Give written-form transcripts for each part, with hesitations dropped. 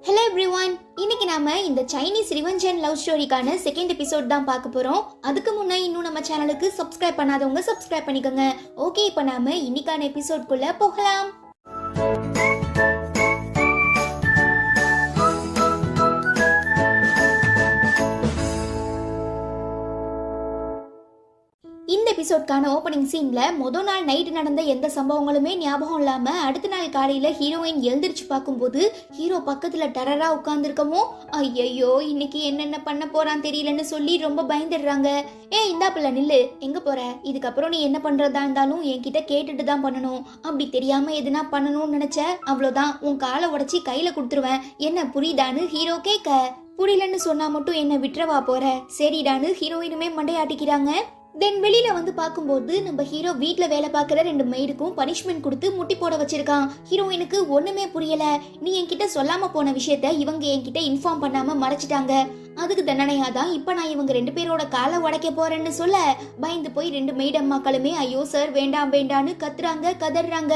Hello everyone, இன்னைக்கு நாம இந்த சைனீஸ் ரிவெஞ்ச் அண்ட் லவ் ஸ்டோரிக்கான செகண்ட் எபிசோட் தான் பார்க்க போறோம். அதுக்கு முன்னே இன்னும் நம்ம சேனலுக்கு சப்ஸ்கிரைப் பண்ணாதவங்க சப்ஸ்கிரைப் பண்ணிக்கோங்க. ஓகே, இப்போ நாம இன்னைக்கான எபிசோட்குள்ள போகலாம். இந்த எபிசோட்கான ஓப்பனிங் சீன்ல முதல் நாள் நைட் நடந்த எந்த சம்பவங்களுமே ஞாபகம் இல்லாம அடுத்த நாள் காலையில ஹீரோயின் எழுந்திரிச்சு பார்க்கும்போது ஹீரோ பக்கத்துல டெரரா உட்கார்ந்துருக்கமோ, ஐயோ இன்னைக்கு என்னென்ன பண்ண போறான் தெரியலன்னு சொல்லி ரொம்ப பயந்துடுறாங்க. இந்தா பிள்ளை நில்லு, எங்க போற? இதுக்கப்புறம் நீ என்ன பண்றதா இருந்தாலும் என்கிட்ட கேட்டுட்டு தான் பண்ணணும். அப்படி தெரியாம எதுனா பண்ணணும்னு நினைச்ச அவ்வளவுதான், உன் காலை உடைச்சி கையில கொடுத்துருவேன். என்ன புரியுதான்னு ஹீரோ கேட்க, புரியலன்னு சொன்னா மட்டும் என்ன விட்டுறவா போற? சரிடான்னு ஹீரோயினுமே மண்டையாட்டிக்கிறாங்க. தென் வெளியில வந்து பார்க்கும்போது நம்ம ஹீரோ வீட்டுல வேலை பார்க்குற 2 மெய்டுக்கும் பனிஷ்மெண்ட் கொடுத்து முட்டி போட வச்சிருக்கான். ஹீரோயினுக்கு ஒண்ணுமே புரியல. நீ என்கிட்ட சொல்லாம போன விஷயத்த இவங்க என்கிட்ட இன்ஃபார்ம் பண்ணாம மறைச்சிட்டாங்க. அதுக்கு தண்டனையாதான் இப்ப நான் இவங்க 2 பேரோட காலை உடைக்க போறேன்னு சொல்ல பயந்து போய் 2 மெய்டு அம்மாக்களுமே ஐயோ சார் வேண்டாம் வேண்டான்னு கத்துறாங்க, கதறாங்க.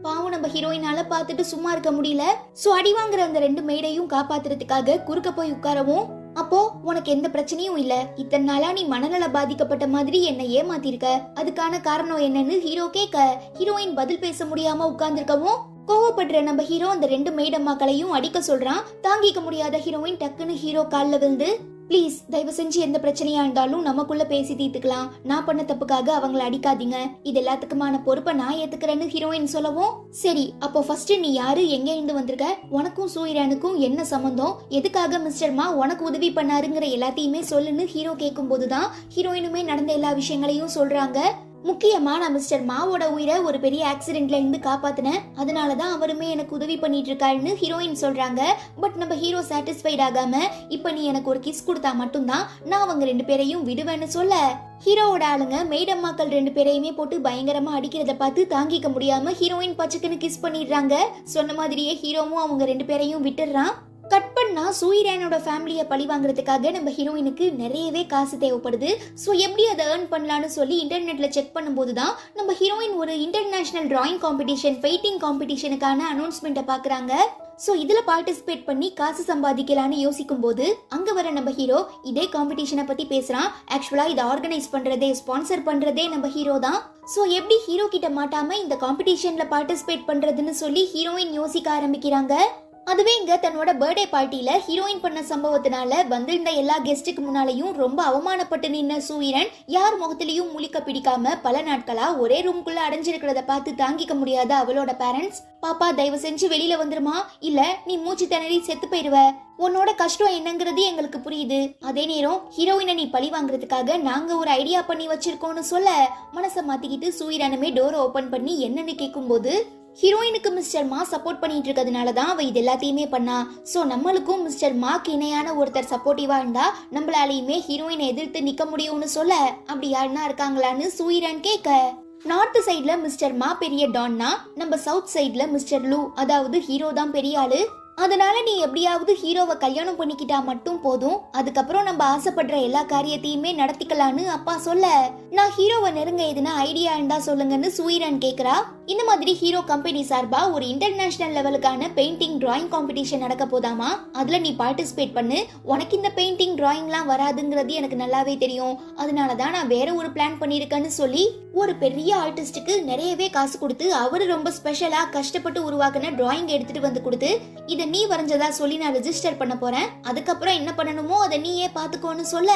பாவம் நம்ம ஹீரோயினால பார்த்துட்டு சும்மா இருக்க முடியல. சோ அடி வாங்குற அந்த 2 மெய்டையும் காப்பாத்துறதுக்காக குறுக்க போய் உட்காரவும், அப்போ உனக்கு எந்த பிரச்சனையும் இல்ல, இத்தனை நாளா நீ மனநல பாதிக்கப்பட்ட மாதிரி என்ன ஏமாத்திருக்க, அதுக்கான காரணம் என்னன்னு ஹீரோ கேட்க ஹீரோயின் பதில் பேச முடியாம உட்கார்ந்துருக்கவும் கோவப்படுற நம்ம ஹீரோ அந்த 2 மெய்டம்மாக்களையும் அடிக்க சொல்றான். தாங்கிக்க முடியாத ஹீரோயின் டக்குன்னு ஹீரோ கால்ல விழுந்து, ப்ளீஸ் தயவு செஞ்சு எந்த பிரச்சனையா இருந்தாலும் நமக்குள்ள பேசி தீர்த்துக்கலாம், நான் பண்ண தப்புக்காக அவங்கள அடிக்காதீங்க, இது எல்லாத்துக்குமான பொறுப்பை நான் ஏத்துக்கிறேன்னு ஹீரோயின் சொல்லவும், சரி அப்போ ஃபர்ஸ்ட் நீ யாரு, எங்க இருந்து வந்திருக்க, உனக்கும் சூரியனுக்கும் என்ன சம்பந்தம், எதுக்காக மிஸ்டர் மா உனக்கு உதவி பண்ணாருங்கிற எல்லாத்தையுமே சொல்லுன்னு ஹீரோ கேட்கும் போதுதான் ஹீரோயினுமே நடந்த எல்லா விஷயங்களையும் சொல்றாங்க. முக்கியமா நான் மிஸ்டர் மாவோட உயிரை ஒரு பெரிய ஆக்சிடென்ட்ல இருந்து காப்பாத்தினேன், அதனாலதான் அவருமே எனக்கு உதவி பண்ணிட்டு இருக்காருன்னு ஹீரோயின் சொல்றாங்க. பட் நம்ம ஹீரோ சாட்டிஸ்ஃபைட் ஆகாம, இப்ப நீ எனக்கு ஒரு கிஸ் கொடுத்தா மட்டும்தான் நான் அவங்க 2 பேரையும் விடுவேன்னு சொல்ல ஹீரோவோட ஆளுங்க மெய்டம்மாக்கள் 2 பேரையுமே போட்டு பயங்கரமா அடிக்கிறத பார்த்து தாங்கிக்க முடியாம ஹீரோயின் பச்சைக்குன்னு கிஸ் பண்ணிடுறாங்க. சொன்ன மாதிரியே ஹீரோவும் அவங்க 2 பேரையும் விட்டுடுறான். கட் பண்ணா சூரியனோட ஃபேமிலியை பழி வாங்குறதுக்காக நம்ம ஹீரோயினுக்கு நிறையவே காசு தேவைப்படுது. ஸோ எப்படி அதை ஏர்ன் பண்ணலான்னு சொல்லி இன்டர்நெட்ல செக் பண்ணும்போது தான் நம்ம ஹீரோயின் ஒரு இன்டர்நேஷனல் டிராயிங் காம்படிஷன், பெயிண்டிங் காம்படிஷனுக்கான அனௌன்ஸ்மெண்ட்டை பார்க்குறாங்க. ஸோ இதில் பார்ட்டிசிபேட் பண்ணி காசு சம்பாதிக்கலான்னு யோசிக்கும் போது அங்கே வர நம்ம ஹீரோ இதே காம்படிஷனை பற்றி பேசுகிறான். ஆக்சுவலாக இதை ஆர்கனைஸ் பண்ணுறதே, ஸ்பான்சர் பண்ணுறதே நம்ம ஹீரோ தான். ஸோ எப்படி ஹீரோ கிட்ட மாட்டாமல் இந்த காம்படிஷனில் பார்ட்டிசிபேட் பண்ணுறதுன்னு சொல்லி ஹீரோயின் யோசிக்க ஆரம்பிக்கிறாங்க. அதுவே இங்க தன்னோட பர்த்டே பார்ட்டியில ஹீரோயின் பண்ண சம்பவத்தினால வந்திருந்த எல்லா கெஸ்ட்டுக்கு முன்னாலையும் ரொம்ப அவமானப்பட்டு நின்ன சூரியன் யார் முகத்திலையும் முழிக்க பிடிக்காம பல நாட்களா ஒரே ரூம்குள்ள அடைஞ்சிருக்கிறத பார்த்து தாங்கிக்க முடியாத அவளோட பேரண்ட்ஸ், பாப்பா தயவு செஞ்சு வெளியில வந்துருமா, இல்ல நீ மூச்சு திணறி செத்து போயிடுவ, உன்னோட கஷ்டம் என்னங்கிறது எங்களுக்கு புரியுது, அதே நேரம் ஹீரோயினை நீ பழி வாங்குறதுக்காக நாங்க ஒரு ஐடியா பண்ணி வச்சிருக்கோம்னு சொல்ல மனசை மாத்திக்கிட்டு சூரியனுமே டோரை ஓபன் பண்ணி என்னன்னு கேட்கும் போது, ஹீரோயினுக்கு மிஸ்டர் மா சப்போர்ட் பண்ணிட்டு இருக்கிறதுனாலதான் அவ இது எல்லாத்தையுமே பண்ணா. சோ நம்மளுக்கும் மிஸ்டர் மாக்கு இணையான ஒருத்தர் சப்போர்ட்டிவா இருந்தா நம்மளாலையுமே ஹீரோயினை எதிர்த்து நிக்க முடியும்னு சொல்ல, அப்படி யாருன்னா இருக்காங்களான்னு சூரியன் கேட்க, நார்த் சைட்ல மிஸ்டர் மா பெரிய டான்னா, நம்ம சவுத் சைட்ல மிஸ்டர் லூ, அதாவது ஹீரோ தான் பெரிய ஆளு, அதனால நீ எப்படியாவது ஹீரோவை கல்யாணம் பண்ணிக்கிட்டா மட்டும் போதும், அதுக்கப்புறம் நம்ம ஆசைப்படுற எல்லா காரியத்தையுமே நடத்திக்கலான்னு அப்பா சொல்ல, நான் ஹீரோவை நெருங்க எதுனா ஐடியா இருந்தா சொல்லுங்கன்னு சூரியன் கேக்குறா. இந்த மாதிரி ஹீரோ கம்பெனி சார்பா ஒரு இன்டர்நேஷனல் லெவலுக்கான பெயிண்டிங் டிராயிங் காம்படிஷன் நடக்க போதாமா, அதுல நீ பார்ட்டிசிபேட் பண்ணு, உனக்கு இந்த பெயிண்டிங் டிராயிங்லாம் வராதுங்கிறது எனக்கு நல்லாவே தெரியும், அதனாலதான் நான் வேற ஒரு பிளான் பண்ணிருக்கேன்னு சொல்லி ஒரு பெரிய ஆர்டிஸ்டுக்கு நிறையவே காசு கொடுத்து அவரு ரொம்ப ஸ்பெஷலா கஷ்டப்பட்டு உருவாக்குன டிராயிங் எடுத்துட்டு வந்து கொடுத்து, இதை நீ வரைஞ்சதா சொல்லி நான் ரெஜிஸ்டர் பண்ண போறேன், அதுக்கப்புறம் என்ன பண்ணணுமோ அதை நீயே பாத்துக்கோன்னு சொல்ல,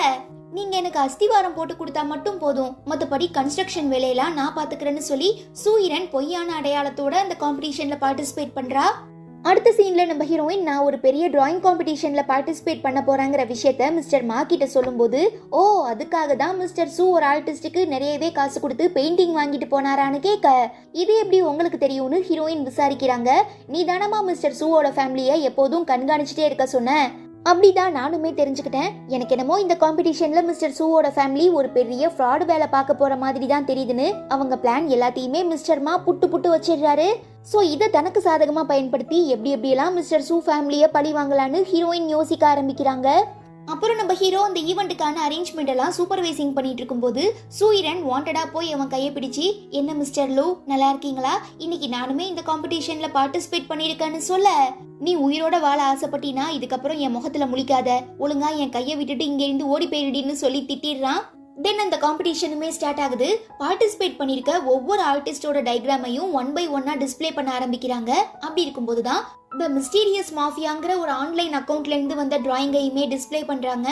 நீங்க எனக்கு அஸ்திவாரம் போட்டு கொடுத்தா மட்டும் போதும், மத்தபடி கன்ஸ்ட்ரக்ஷன் வேலையெல்லாம் நான் பாத்துக்கிறேன்னு சொல்லி சூரியன் பொய்யான அடையாளத்தோட அந்த காம்படிஷன்ல பார்ட்டிசிபேட் பண்றா. அடுத்த சீன்ல நம்ம ஹீரோயின் நான் ஒரு பெரிய டிராயிங் காம்படிஷன்ல பார்ட்டிசிபேட் பண்ண போறாங்கிற விஷயத்த மிஸ்டர் மா கிட்ட சொல்லும்போது, ஓ அதுக்காக தான் மிஸ்டர் சூ ஒரு ஆர்டிஸ்டுக்கு நிறையவே காசு கொடுத்து பெயிண்டிங் வாங்கிட்டு போனாரான்னு கேட்க, இது எப்படி உங்களுக்கு தெரியும்னு ஹீரோயின் விசாரிக்கிறாங்க. நீ தானமா மிஸ்டர் சூவோட ஃபேமிலியை எப்போதும் கண்காணிச்சுட்டே இருக்க சொன்ன, அப்படிதான் நானுமே தெரிஞ்சுக்கிட்டேன். எனக்கு என்னமோ இந்த காம்படிஷன்ல மிஸ்டர் சூவோட ஃபேமிலி ஒரு பெரிய ஃப்ராட் வேலை பார்க்க போற மாதிரி தான் தெரியுதுன்னு அவங்க பிளான் எல்லாத்தையுமே மிஸ்டர் மா புட்டு வச்சிடுறாரு. சோ இதை தனக்கு சாதகமா பயன்படுத்தி எப்படி எப்படியெல்லாம் மிஸ்டர் சூ ஃபேமிலியை பழி வாங்கலான்னு ஹீரோயின் யோசிக்க ஆரம்பிக்கிறாங்க. அப்புறம் நம்ம ஹீரோ அந்த ஈவெண்ட்டுக்கான அரேஞ்ச்மெண்ட் எல்லாம் சூப்பர்வைசிங் பண்ணிட்டு இருக்கும்போது சூரியன் வாண்டடா போய் அவன் கையை பிடிச்சி, என்ன மிஸ்டர் லூ நல்லா இருக்கீங்களா, இன்னைக்கு நானுமே இந்த காம்படிஷன்ல பார்ட்டிசிபேட் பண்ணிருக்கேன்னு சொல்ல, நீ உயிரோட வாழ ஆசைப்பட்டினா இதுக்கப்புறம் என் முகத்துல முழிக்காத, ஒழுங்கா என் கையை விட்டுட்டு இங்க இருந்து ஓடி போயிடுடின்னு சொல்லி திட்டிடுறான். தென் அந்த காம்படிஷனுமே ஸ்டார்ட் ஆகுது. பார்ட்டிசிபேட் பண்ணிருக்க ஒவ்வொரு ஆர்டிஸ்டோட டயக்ராமையும் 1 by 1 டிஸ்ப்ளே பண்ண ஆரம்பிக்கிறாங்க. அப்படி இருக்கும்போது தான் த மிஸ்டீரியஸ் மாஃபியாங்கிற ஒரு ஆன்லைன் அக்கவுண்ட்ல இருந்து வந்த டிராயிங்கையுமே டிஸ்ப்ளே பண்றாங்க.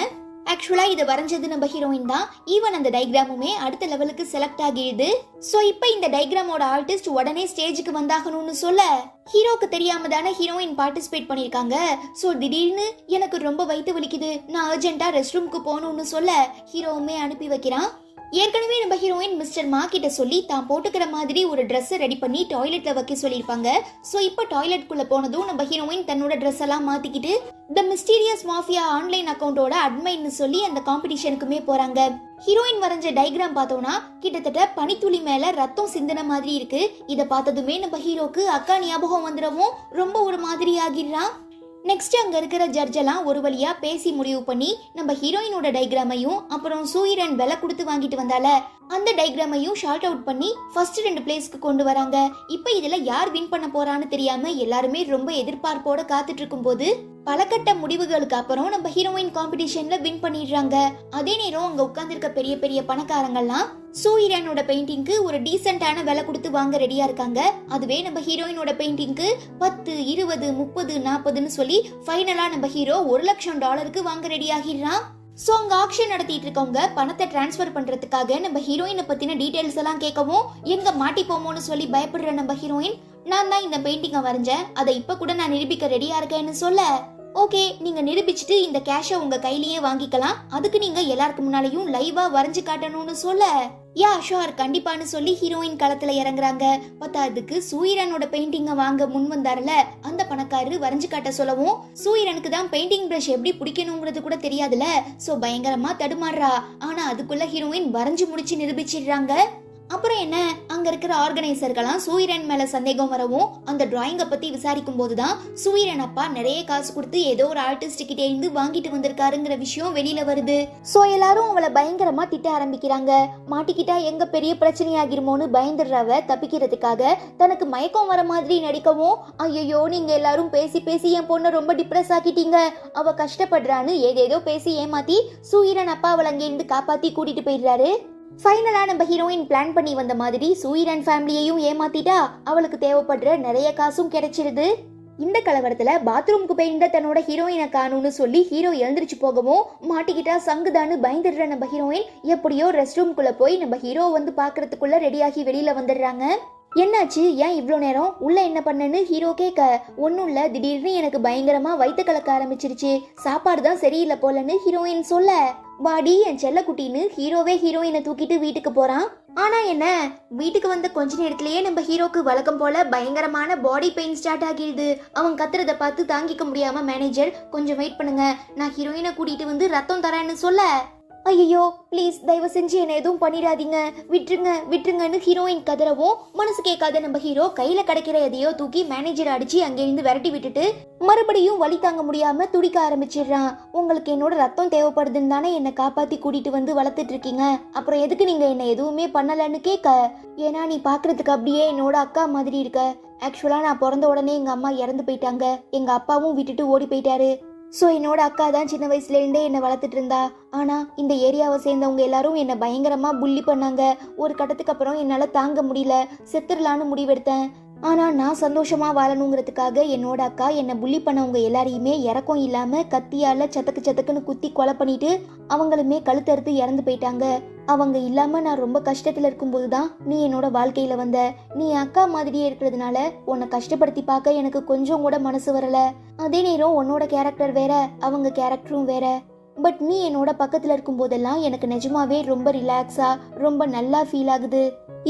ஆக்சுவலா இதை வரைஞ்சது நம்ம ஹீரோயின் தான். ஈவன் அந்த டைகிராமுமே அடுத்த லெவலுக்கு செலக்ட் ஆகிடுது. சோ இப்போ இந்த டைகிராமோட ஆர்டிஸ்ட் உடனே ஸ்டேஜுக்கு வந்தாகணும்னு சொல்ல ஹீரோக்கு தெரியாம தானே ஹீரோயின் பார்ட்டிசிபேட் பண்ணிருக்காங்க. சோ திடீர்னு எனக்கு ரொம்ப வயித்து வலிக்குது, நான் அர்ஜென்ட்டா ரெஸ்ட் ரூமுக்கு போகணும்னு சொல்ல ஹீரோவுமே அனுப்பி வைக்கிறான். ஏற்கனவே நம்ம ஹீரோயின் மிஸ்டர் மா கிட்ட சொல்லி தான் போட்டுக்கிற மாதிரி ஒரு ட்ரெஸ் ரெடி பண்ணி டாய்லெட்ல வைக்க சொல்லியிருப்பாங்க. சோ இப்போ டாய்லெட்குள்ள போனதும் நம்ம ஹீரோயின் தன்னோட ட்ரெஸ் எல்லாம் மாத்திக்கிட்டு த மிஸ்டீரியஸ் மாஃபியா ஆன்லைன் அக்கவுண்டோட அட்மைன்னு சொல்லி அந்த காம்படிஷனுக்குமே போறாங்க. ஹீரோயின் வரைஞ்ச டைகிராம் பார்த்தோம்னா கிட்டத்தட்ட பனித்துளி மேல ரத்தம் சிந்தின மாதிரி இருக்கு. இதை பார்த்ததுமே நம்ம ஹீரோக்கு அக்கா ஞாபகம் வந்துடவும் ரொம்ப ஒரு மாதிரி ஆகிடுறான். நெக்ஸ்ட் அங்க இருக்கிற ஜட்ஜ் எல்லாம் ஒரு வழியா பேசி முடிவு பண்ணி நம்ம ஹீரோயினோட டைகிராமையும் அப்புறம் சூயிரன் விலை கொடுத்து வாங்கிட்டு வந்தால அந்த டைகிராமையும் ஷார்ட் அவுட் பண்ணி ஃபர்ஸ்ட் 2 பிளேஸ்க்கு கொண்டு வராங்க. இப்போ இதுல யார் வின் பண்ண போறான்னு தெரியாம எல்லாருமே ரொம்ப எதிர்பார்ப்போட காத்துட்டு இருக்கும் போது பலகட்ட முடிவுகளுக்கு அப்புறம் நம்ம ஹீரோயின் காம்படிஷன்ல வின் பண்ணிடுறாங்க. அதே நேரம் அங்க உட்கார்ந்துருக்க பெரிய பெரிய பணக்காரங்கள்லாம் சூயிரனோட பெயிண்டிங்க்கு ஒரு டீசென்டான விலை கொடுத்து வாங்க ரெடியா இருக்காங்க. அதுவே நம்ம ஹீரோயினோட பெயிண்டிங்க்கு 10, 20, 30, 40ன்னு சொல்லி ஃபைனலா நம்ம ஹீரோ $1,00,000 வாங்க ரெடி ஆகிடுறான். சோ அங்க ஆக்ஷன் நடத்திட்டு இருக்கவங்க பணத்தை டிரான்ஸ்ஃபர் பண்றதுக்காக நம்ம ஹீரோயினை பத்தின டீடைல்ஸ் எல்லாம் கேட்கவும் எங்க மாட்டிப்போமோன்னு சொல்லி பயப்படுற நம்ம ஹீரோயின், நான் தான் இந்த பெயிண்டிங்கை வரைஞ்சேன், அதை இப்ப கூட நான் நிரூபிக்க ரெடியா இருக்கேன்னு சொல்ல, ஓகே நீங்க நிரூபிச்சுட்டு இந்த கேஷை உங்க கையிலேயே வாங்கிக்கலாம், அதுக்கு நீங்க எல்லாருக்கு முன்னாலையும் லைவா வரைஞ்சு காட்டணும்னு சொல்ல, யா ஷோர் கண்டிப்பான்னு சொல்லி ஹீரோயின் களத்துல இறங்குறாங்க. பத்தாதுக்கு சூயிரனோட பெயிண்டிங்க வாங்க முன் வந்தாருல அந்த பணக்காரரு வரைஞ்சு காட்ட சொல்லவும் சூயிரனுக்கு தான் பெயிண்டிங் பிரஷ் எப்படி பிடிக்கணுங்கிறது கூட தெரியாதுல. சோ பயங்கரமா தடுமாறுறா. ஆனா அதுக்குள்ள ஹீரோயின் வரைஞ்சு முடிச்சு நிரூபிச்சிடுறாங்க. அப்புறம் என்ன, அங்க இருக்கிற ஆர்கனைசர்கள்லாம் சூயிரன் மேல சந்தேகம் வரவும் அந்த டிராயிங்கை பத்தி விசாரிக்கும் போதுதான் சூயிரன் அப்பா நிறைய காசு கொடுத்து ஏதோ ஒரு ஆர்டிஸ்ட் கிட்டே இருந்து வாங்கிட்டு வந்திருக்காருங்கிற விஷயம் வெளியில வருது. சோ எல்லாரும் அவளை பயங்கரமா திட்ட ஆரம்பிக்கிறாங்க. மாட்டிக்கிட்டா எங்க பெரிய பிரச்சனை ஆகிருமோன்னு பயந்துடுறவ தப்பிக்கிறதுக்காக தனக்கு மயக்கம் வர மாதிரி நடிக்கவும், ஐயோ நீங்க எல்லாரும் பேசி பேசி என் பொண்ணை ரொம்ப டிப்ரெஸ் ஆக்கிட்டீங்க, அவ கஷ்டப்படுறான்னு ஏதேதோ பேசி ஏமாத்தி சூயிரன் அப்பா அவளை அங்க இருந்து காப்பாத்தி கூட்டிட்டு போயிடுறாரு. ஃபைனலா நம்ம ஹீரோயின் பிளான் பண்ணி வந்த மாதிரி சூயிரன் ஃபேமிலியையும் ஏமாத்திட்டா அவளுக்கு தேவைப்படுற நிறைய காசும் கிடைச்சிருது. இந்த கலவரத்துல பாத்ரூமுக்கு போயிருந்த தன்னோட ஹீரோயினை காணும்னு சொல்லி ஹீரோ எழுந்திரிச்சு போகவும் மாட்டிக்கிட்டா சங்குதான்னு பயந்துடுற நம்ம ஹீரோயின் எப்படியோ ரெஸ்ட் ரூம்குள்ள போய் நம்ம ஹீரோ வந்து பாக்குறதுக்குள்ள ரெடியாகி வெளியில வந்துடுறாங்க. என்னாச்சு, ஏன் இவ்வளோ நேரம் உள்ள என்ன பண்ணன்னு ஹீரோ கேட்க, ஒன்னும் இல்ல திடீர்னு எனக்கு பயங்கரமா வயிற்று கலக்க ஆரம்பிச்சிருச்சு, சாப்பாடு தான் சரியில்லை போலன்னு ஹீரோயின் சொல்ல, வாடி என் செல்ல குட்டின்னு ஹீரோவே ஹீரோயினை தூக்கிட்டு வீட்டுக்கு போறான். ஆனா என்ன, வீட்டுக்கு வந்த கொஞ்ச நேரத்திலேயே நம்ம ஹீரோக்கு வழக்கம் போல பயங்கரமான பாடி பெயின் ஸ்டார்ட் ஆகிடுது. அவன் கத்துறத பார்த்து தாங்கிக்க முடியாம மேனேஜர் கொஞ்சம் வெயிட் பண்ணுங்க, நான் ஹீரோயினை கூட்டிட்டு வந்து ரத்தம் தரேன்னு சொல்ல, ஐயோ ப்ளீஸ் தயவு செஞ்சு என்ன எதுவும் பண்ணிடாதீங்க, விட்டுருங்க விட்டுருங்கன்னு ஹீரோயின் கதறவும் மனசு கேட்காத நம்ம ஹீரோ கையில கிடைக்கிற எதையோ தூக்கி மேனேஜர் அடிச்சு அங்கிருந்து விரட்டி விட்டுட்டு மறுபடியும் வலி தாங்க முடியாம துடிக்க ஆரம்பிச்சிடுறான். உங்களுக்கு என்னோட ரத்தம் தேவைப்படுதுன்னு தானே என்னை காப்பாத்தி கூட்டிட்டு வந்து வளர்த்துட்டு இருக்கீங்க, அப்புறம் எதுக்கு நீங்க என்ன எதுவுமே பண்ணலன்னு கேட்க, ஏன்னா நீ பாக்குறதுக்கு அப்படியே என்னோட அக்கா மாதிரி இருக்க. ஆக்சுவலா நான் பிறந்த உடனே எங்க அம்மா இறந்து போயிட்டாங்க, எங்க அப்பாவும் விட்டுட்டு ஓடி போயிட்டாரு. ஸோ என்னோட அக்கா தான் சின்ன வயசுலேருந்தே என்னை வளர்த்துட்டு இருந்தா. ஆனால் இந்த ஏரியாவை சேர்ந்தவங்க எல்லாரும் என்னை பயங்கரமாக புள்ளி பண்ணாங்க. ஒரு கட்டத்துக்கு அப்புறம் என்னால் தாங்க முடியல, செத்துடலான்னு முடிவெடுத்தேன். ஆனால் நான் சந்தோஷமாக வாழணுங்கிறதுக்காக என்னோட அக்கா என்னை புள்ளி பண்ணவங்க எல்லாரையுமே இறக்கம் இல்லாமல் கத்தியால் சத்தக்கு சத்தக்குன்னு குத்தி கொலை பண்ணிட்டு அவங்களுமே கழுத்தறுத்து இறந்து போயிட்டாங்க. அவங்க இல்லாம நான் ரொம்ப கஷ்டத்துல இருக்கும்போது தான் நீ என்னோட வாழ்க்கையில வந்த. நீ அக்கா மாதிரியே இருக்கிறதுனால உன்னை கஷ்டப்படுத்தி பார்க்க எனக்கு கொஞ்சம் கூட மனசு வரல. அதே நேரம் உன்னோட கேரக்டர் வேற, அவங்க கேரக்டரும் வேற. பட் நீ என்னோட பக்கத்துல இருக்கும் போதெல்லாம் எனக்கு நிஜமாவே ரொம்ப ரிலாக்ஸா ரொம்ப நல்லா ஃபீல் ஆகுது.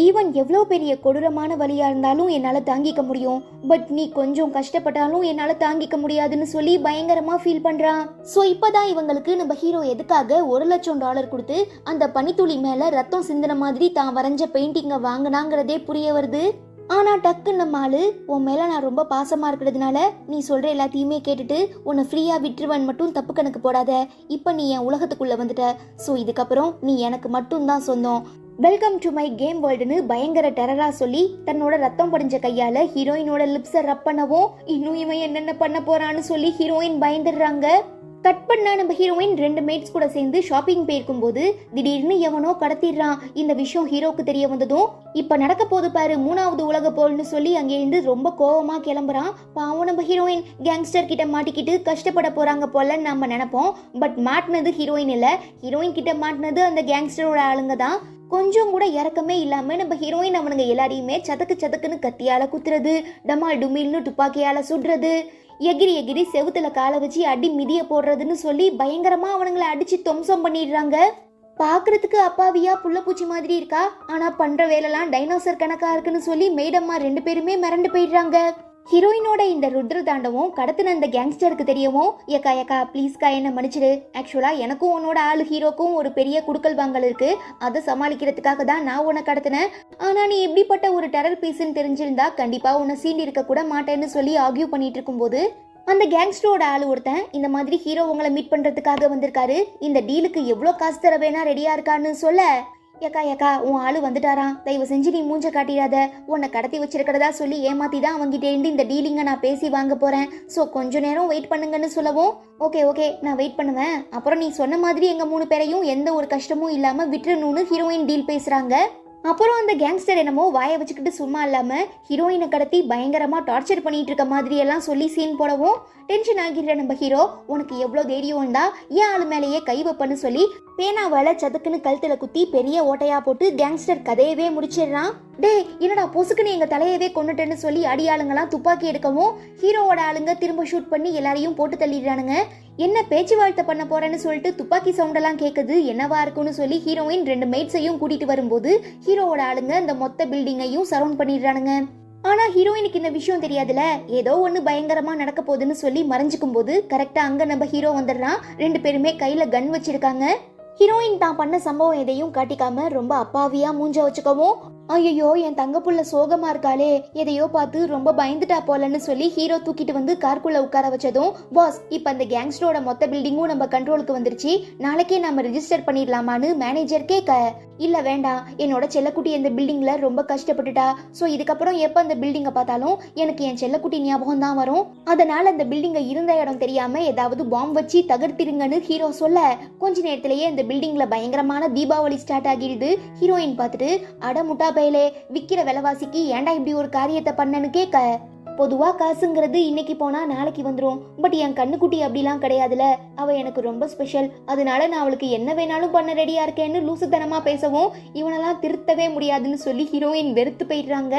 ஈவன் எவ்வளோ பெரிய கொடூரமான வழியா இருந்தாலும் என்னால தாங்கிக்க முடியும், பட் நீ கொஞ்சம் கஷ்டப்பட்டாலும் என்னால தாங்கிக்க முடியாதுன்னு சொல்லி பயங்கரமா ஃபீல் பண்றான். சோ இப்பதான் இவங்களுக்கு நம்ம ஹீரோ எதுக்காக $1,00,000 கொடுத்து அந்த பனித்துளி மேல ரத்தம் சிந்தின மாதிரி தான் வரைஞ்ச பெயிண்டிங்க வாங்கினாங்கிறதே புரிய வருது. ஆனா டக்கு நம்ம ஆளு உன் மேல நான் ரொம்ப பாசமா இருக்கிறதுனால நீ சொல்ற எல்லாத்தையுமே கேட்டுட்டு உன்னை ஃப்ரீயா விட்டுருவன் மட்டும் தப்பு கணக்கு போடாத. இப்ப நீ என் உலகத்துக்குள்ள வந்துட்ட. ஸோ இதுக்கப்புறம் நீ எனக்கு மட்டும்தான் சொந்தம். வெல்கம் டு மை கேம் வேர்ல்டுன்னு பயங்கர டெரரா சொல்லி தன்னோட ரத்தம் படிஞ்ச கையால ஹீரோயினோட லிப்ஸை ரப் பண்ணவும் இன்னும் இவன் என்னென்ன பண்ண போறான்னு சொல்லி ஹீரோயின் பயந்துடுறாங்க. கட் பண்ணா நம்ம ஹீரோயின் 2 மேட்ஸ் கூட சேர்ந்து ஷாப்பிங் போயிருக்கும் போது திடீர்னு எவனோ கடத்திடுறான். இந்த விஷயம் ஹீரோக்கு தெரிய வந்ததும் இப்ப நடக்க போது பாரு 3வது உலக போல்னு சொல்லி அங்கேருந்து ரொம்ப கோவமா கிளம்புறான். பாவம் நம்ம ஹீரோயின் கேங்ஸ்டர் கிட்ட மாட்டிக்கிட்டு கஷ்டப்பட போறாங்க போல நம்ம நினைப்போம். பட் மாட்டினது ஹீரோயின் இல்ல, ஹீரோயின் கிட்ட மாட்டினது அந்த கேங்ஸ்டரோட ஆளுங்க தான். கொஞ்சம் கூட இறக்கமே இல்லாம நம்ம ஹீரோயின் அவனுங்க எல்லாரையுமே சதக்கு சதக்குன்னு கத்தியால குத்துறது, டமால் டுமில்னு துப்பாக்கியால சுடுறது, எகிரி எகிரி செவுத்துல காலை வச்சு அடி மிதிய போடுறதுன்னு சொல்லி பயங்கரமா அவனுங்களை அடிச்சு துவம்சம் பண்ணிடுறாங்க. பாக்குறதுக்கு அப்பாவியா புள்ளப்பூச்சி மாதிரி இருக்கா, ஆனா பண்ற வேலைலாம் டைனோசர் கணக்கா இருக்குன்னு சொல்லி மேடம்மா 2 பேருமே மிரண்டு போயிடுறாங்க. ஹீரோயினோட இந்த ருத்ர தாண்டவும் கடத்தின அந்த கேங்ஸ்டருக்கு தெரியவும் ஏக்கா ஏக்கா ப்ளீஸ்க்கா என்ன மன்னிச்சிடு. ஆக்சுவலா எனக்கும் உன்னோட ஆளு ஹீரோக்கும் ஒரு பெரிய குடுக்கல் வாங்கல் இருக்கு, அதை சமாளிக்கிறதுக்காக தான் நான் உன்னை கடத்தினேன். ஆனா நீ எப்படிப்பட்ட ஒரு டெரர் பீஸ்ன்னு தெரிஞ்சிருந்தா கண்டிப்பா உன்னை சீண்டி இருக்க கூட மாட்டேன்னு சொல்லி ஆர்கியூ பண்ணிட்டு இருக்கும்போது அந்த கேங்ஸ்டரோட ஆளு ஒருத்தன் இந்த மாதிரி ஹீரோ உங்களை மீட் பண்றதுக்காக வந்திருக்காரு, இந்த டீலுக்கு எவ்வளோ காசு தர வேணா ரெடியா இருக்கான்னு சொல்ல ஏக்கா ஏக்கா உன் ஆளு வந்துட்டாராம், தயவு செஞ்சு நீ மூஞ்ச காட்டிடாத, உன்னை கடத்தி வச்சிருக்கிறதா சொல்லி ஏமாத்தி தான் அவங்கிட்ட இருந்து இந்த டீலிங்கை நான் பேசி வாங்க போறேன். ஸோ கொஞ்ச நேரம் வெயிட் பண்ணுங்கன்னு சொல்லவும் ஓகே ஓகே நான் வெயிட் பண்ணுவேன், அப்புறம் நீ சொன்ன மாதிரி எங்க 3 பேரையும் எந்த ஒரு கஷ்டமும் இல்லாம விட்டுறணும்னு ஹீரோயின் டீல் பேசுறாங்க. அப்புறம் அந்த கேங்ஸ்டர் என்னமோ வாயை வச்சுக்கிட்டு சும்மா இல்லாம ஹீரோயினை கடத்தி பயங்கரமா டார்ச்சர் பண்ணிட்டு இருக்க மாதிரி எல்லாம் சொல்லி சீன் போடவும் டென்ஷன் ஆகிடுற நம்ம ஹீரோ உனக்கு எவ்வளவு தைரியம் இருந்தா ஏன் ஆளு மேலேயே கை வைப்பன்னு சொல்லி பேனாவால சதுக்குன்னு கழுத்துல குத்தி பெரிய ஓட்டையா போட்டு கேங்ஸ்டர் கதையவே முடிச்சிடுறான். டே என்னடா பொசுக்குன்னு எங்க தலையவே கொண்டுட்டேன்னு சொல்லி அடியாளுங்கெல்லாம் துப்பாக்கி எடுக்கவும் ஹீரோவோட ஆளுங்க திரும்ப ஷூட் பண்ணி எல்லாரையும் போட்டு தள்ளிடுறானுங்க. என்ன பேச்சுவார்த்தை பண்ண போறேன்னு சொல்லிட்டு துப்பாக்கி சவுண்டெல்லாம் கேட்குது, என்னவா இருக்குன்னு சொல்லி ஹீரோயின் 2 மேட்ஸையும் கூட்டிட்டு வரும்போது ஹீரோவோட ஆளுங்க இந்த மொத்த பில்டிங்கையும் சரவுண்ட் பண்ணிடுறானுங்க. ஆனா ஹீரோயினுக்கு இந்த விஷயம் தெரியாதுல, ஏதோ ஒண்ணு பயங்கரமா நடக்க போகுதுன்னு சொல்லி மறைஞ்சுக்கும் போது கரெக்டா அங்க நம்ம ஹீரோ வந்துடுறான். 2 பேருமே கையில கன் வச்சிருக்காங்க. ஹீரோயின் தான் பண்ண சம்பவம் எதையும் காட்டிக்காம ரொம்ப அப்பாவியா மூஞ்ச வச்சுக்கவும் ஐயோ என் தங்க புள்ள சோகமா இருக்காளே எதையோ பார்த்து ரொம்ப பயந்துட்டா போலன்னு சொல்லி ஹீரோ தூக்கிட்டு வந்து கார்க்குள்ள உட்கார வச்சதும் பாஸ் இப்ப அந்த கேங்ஸ்டரோட மொத்த பில்டிங்கும் நம்ம கண்ட்ரோலுக்கு வந்துருச்சு, நாளைக்கே நம்ம ரெஜிஸ்டர் பண்ணிடலாமான்னு மேனேஜர் கேட்க இல்ல வேண்டாம், என்னோட செல்லக்குட்டி அந்த பில்டிங்ல ரொம்ப கஷ்டப்பட்டுட்டா, சோ இதுக்கப்புறம் எப்ப அந்த பில்டிங்கை பார்த்தாலும் எனக்கு என் செல்லக்குட்டி ஞாபகம் தான் வரும், அதனால அந்த பில்டிங்கை இருந்த இடம் தெரியாம ஏதாவது பாம்பு வச்சு தகர்த்திருங்கன்னு ஹீரோ சொல்ல கொஞ்ச நேரத்திலேயே அந்த பில்டிங்ல பயங்கரமான தீபாவளி ஸ்டார்ட் ஆகிடுது. ஹீரோயின் பார்த்துட்டு அடமுட்டா பயலே விக்கிற விலைவாசிக்கு ஏன்டா இப்படி ஒரு காரியத்தை பண்ணன்னு கேட்க பொதுவா காசுங்கிறது இன்னைக்கு போனா நாளைக்கு வந்துடும், பட் என் கண்ணுக்குட்டி அப்படிலாம் கிடையாதுல, அவ எனக்கு ரொம்ப ஸ்பெஷல், அதனால நான் அவளுக்கு என்ன வேணாலும் பண்ண ரெடியா இருக்கேன்னு லூசுத்தனமா பேசவும் இவனெல்லாம் திருத்தவே முடியாதுன்னு சொல்லி ஹீரோயின் வெறுத்து போயிடுறாங்க.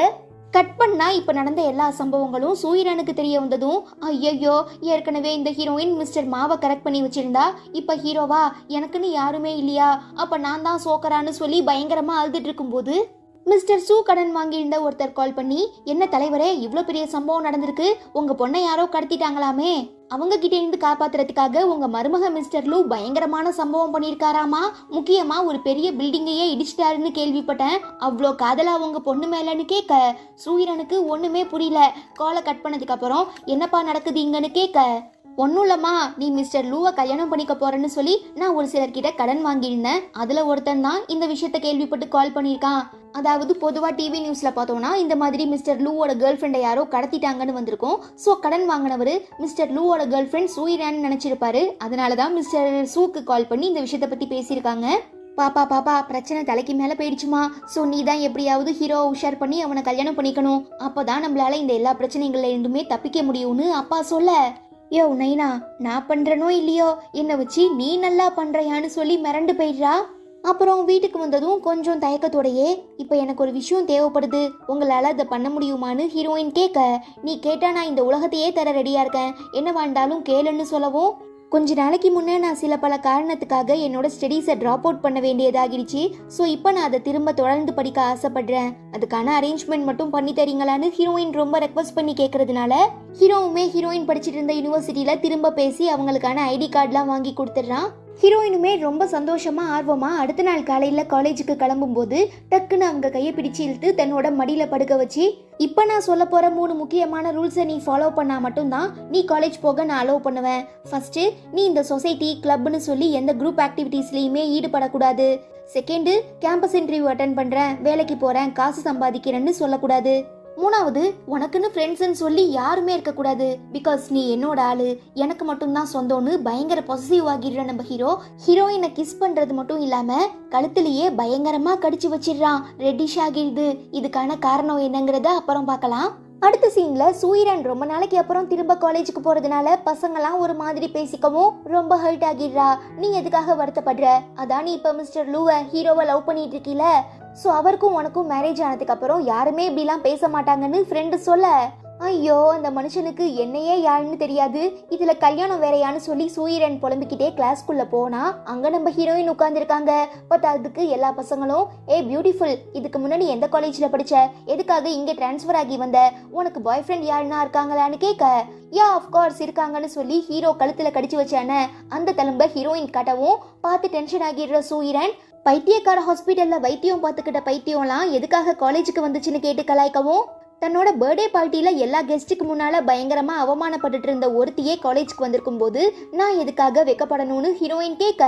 கட் பண்ணா இப்ப நடந்த எல்லா சம்பவங்களும் சூரியனுக்கு தெரிய வந்ததும் ஐயோ ஏற்கனவே இந்த ஹீரோயின் மிஸ்டர் மாவை கரெக்ட் பண்ணி வச்சிருந்தா இப்ப ஹீரோவா எனக்குன்னு யாருமே இல்லையா, அப்ப நான் தான் சோக்கரான்னு சொல்லி பயங்கரமா அழுதுட்டு இருக்கும் போது மிஸ்டர் சூ கடன் வாங்கியிருந்த ஒருத்தர் கால் பண்ணி என்ன தலைவரே இவ்வளோ பெரிய சம்பவம் நடந்திருக்கு, உங்க பொண்ணை யாரோ கடத்திட்டாங்களாமே, அவங்க கிட்ட இருந்து காப்பாத்துறதுக்காக உங்க மருமக மிஸ்டர் லூ பயங்கரமான சம்பவம் பண்ணியிருக்காராமா, முக்கியமா ஒரு பெரிய பில்டிங்கையே இடிச்சிட்டாருன்னு கேள்விப்பட்டேன், அவ்வளோ காதலா உங்க பொண்ணு மேலன்னு கேட்க சூரியனுக்கு ஒண்ணுமே புரியல. காலை கட் பண்ணதுக்கு அப்புறம் என்னப்பா நடக்குது இங்கன்னு கேட்க ஒன்னும் இல்லம்மா, நீ மிஸ்டர் லூவை கல்யாணம் பண்ணிக்க போறேன்னு சொல்லி நான் ஒரு சிலர்கிட்ட கடன் வாங்கியிருந்தேன், அதுல ஒருத்தன் தான் இந்த விஷயத்த கேள்விப்பட்டு கால் பண்ணியிருக்கான். அதாவது பொதுவா டிவி நியூஸ்ல பார்த்தோம்னா இந்த மாதிரி மிஸ்டர் லூவோட கேர்ள் ஃப்ரெண்டை யாரோ கடத்திட்டாங்கன்னு வந்திருக்கும். ஸோ கடன் வாங்கினவர் மிஸ்டர் லூவோட கேர்ள் ஃப்ரெண்ட் சூரியன்னு நினைச்சிருப்பாரு, அதனாலதான் மிஸ்டர் சூக்கு கால் பண்ணி இந்த விஷயத்த பத்தி பேசியிருக்காங்க. பாப்பா பாப்பா பிரச்சனை தலைக்கு மேல போயிடுச்சுமா, ஸோ நீ தான் எப்படியாவது ஹீரோவை உஷார் பண்ணி அவனை கல்யாணம் பண்ணிக்கணும், அப்பதான் நம்மளால இந்த எல்லா பிரச்சனைகள்ல இருந்துமே தப்பிக்க முடியும்னு அப்பா சொல்ல யோ நைனா நான் பண்றனோ இல்லையோ என்னை வச்சு நீ நல்லா பண்றியான்னு சொல்லி மிரண்டு போயிடுறா. அப்புறம் வீட்டுக்கு வந்ததும் கொஞ்சம் தயக்கத்தோடையே இப்போ எனக்கு ஒரு விஷயம் தேவைப்படுது, உங்களால் அதை பண்ண முடியுமான்னு ஹீரோயின் கேட்க நீ கேட்டா நான் இந்த உலகத்தையே தர ரெடியா இருக்கேன், என்ன வேண்டாலும் கேளுன்னு சொல்லவும் கொஞ்ச நாளைக்கு முன்னே நான் சில பல காரணத்துக்காக என்னோட ஸ்டடீஸை ட்ராப் அவுட் பண்ண வேண்டியதாகிடுச்சு, ஸோ இப்போ நான் அதை திரும்ப தொடர்ந்து படிக்க ஆசைப்படுறேன், அதுக்கான அரேஞ்ச்மெண்ட் மட்டும் பண்ணி தரீங்களான்னு ஹீரோயின் ரொம்ப ரெக்வஸ்ட் பண்ணி கேட்கறதுனால ஹீரோவுமே ஹீரோயின் படிச்சுட்டு இருந்த யூனிவர்சிட்டியில திரும்ப பேசி அவங்களுக்கான ஐடி கார்டெலாம் வாங்கி கொடுத்துட்றான். ஹீரோயினுமே ரொம்ப சந்தோஷமா ஆர்வமா அடுத்த நாள் காலையில காலேஜுக்கு கிளம்பும்போது டக்குன்னு அவங்க கையை பிடிச்சு இழுத்து தன்னோட மடியில படுக்க வச்சு, இப்ப நான் சொல்ல போற 3 முக்கியமான ரூல்ஸை நீ ஃபாலோ பண்ணா மட்டும்தான் நீ காலேஜ் போக நான் அலோவ் பண்ணுவேன். ஃபர்ஸ்ட், நீ இந்த சொசைட்டி கிளப்னு சொல்லி எந்த குரூப் ஆக்டிவிட்டீஸ்லயுமே ஈடுபடக்கூடாது. செகண்ட், கேம்பஸ் இன்டர்வியூ அட்டென்ட் பண்றேன், வேலைக்கு போறேன், காசு சம்பாதிக்கிறேன்னு சொல்லக்கூடாது. மூணாவது, உனக்குன்னு ஃப்ரெண்ட்ஸ்ன்னு சொல்லி யாருமே இருக்கக்கூடாது. பிகாஸ் நீ என்னோட ஆளு, எனக்கு மட்டும்தான் சொந்தம்னு பயங்கர பொசசிவ் ஆகிடுற நம்ம ஹீரோயினை கிஸ் பண்றது மட்டும் இல்லாம கழுத்துலயே பயங்கரமா கடிச்சு வச்சிடுறான். ரெட்டிஷ் ஆகிடுது. இதுக்கான காரணம் என்னங்கிறத அப்புறம் பார்க்கலாம். அடுத்த சீன்ல சூரியன் ரொம்ப நாளைக்கு அப்புறம் திரும்ப காலேஜுக்கு போறதுனால பசங்களாம் ஒரு மாதிரி பேசிக்கவும் ரொம்ப ஹர்ட் ஆகிடுறா. நீ எதுக்காக வருத்தப்படுற? அதான் நீ இப்ப மிஸ்டர் லூவை ஹீரோவை லவ் பண்ணிட்டு இருக்கீல, ஸோ அவருக்கும் உனக்கும் மேரேஜ் ஆனதுக்கு அப்புறம் யாருமே இப்படிலாம் பேச மாட்டாங்கன்னு ஃப்ரெண்டு சொல்ல, ஐயோ அந்த மனுஷனுக்கு என்னையே யாருன்னு தெரியாது, இதுல கல்யாணம் வேறையான்னு சொல்லி சூரியன் புலம்பிக்கிட்டே கிளாஸ்க்குள்ள போனா அங்க நம்ம ஹீரோயின் உட்கார்ந்துருக்காங்க. பட் அதுக்கு எல்லா பசங்களும், ஏ பியூட்டிஃபுல், இதுக்கு முன்னாடி எந்த காலேஜ்ல படிச்ச, எதுக்காக இங்க டிரான்ஸ்ஃபர் ஆகி வந்த, உனக்கு பாய் ஃப்ரெண்ட் யாருன்னா இருக்காங்களான்னு கேட்க, யா ஆஃப்கோர்ஸ் இருக்காங்கன்னு சொல்லி ஹீரோ கழுத்துல கடிச்சு வச்சானே அந்த தழும்ப ஹீரோயின் காட்டவும் பார்த்து டென்ஷன் ஆகிடுற சூரியன், பைத்தியக்கார ஹாஸ்பிட்டல்ல வைத்தியம் பார்த்துக்கிட்ட பைத்தியம்லாம் எதுக்காக காலேஜுக்கு வந்துச்சுன்னு கேட்டு கலாய்க்கவும், தன்னோட பர்த்டே பார்ட்டியில எல்லா கெஸ்ட்டுக்கு முன்னால பயங்கரமா அவமானப்பட்டுட்டு இருந்த ஒருத்தியே காலேஜுக்கு வந்திருக்கும் போது நான் எதுக்காக வெக்கப்படணும்னு ஹீரோயின் கேட்க,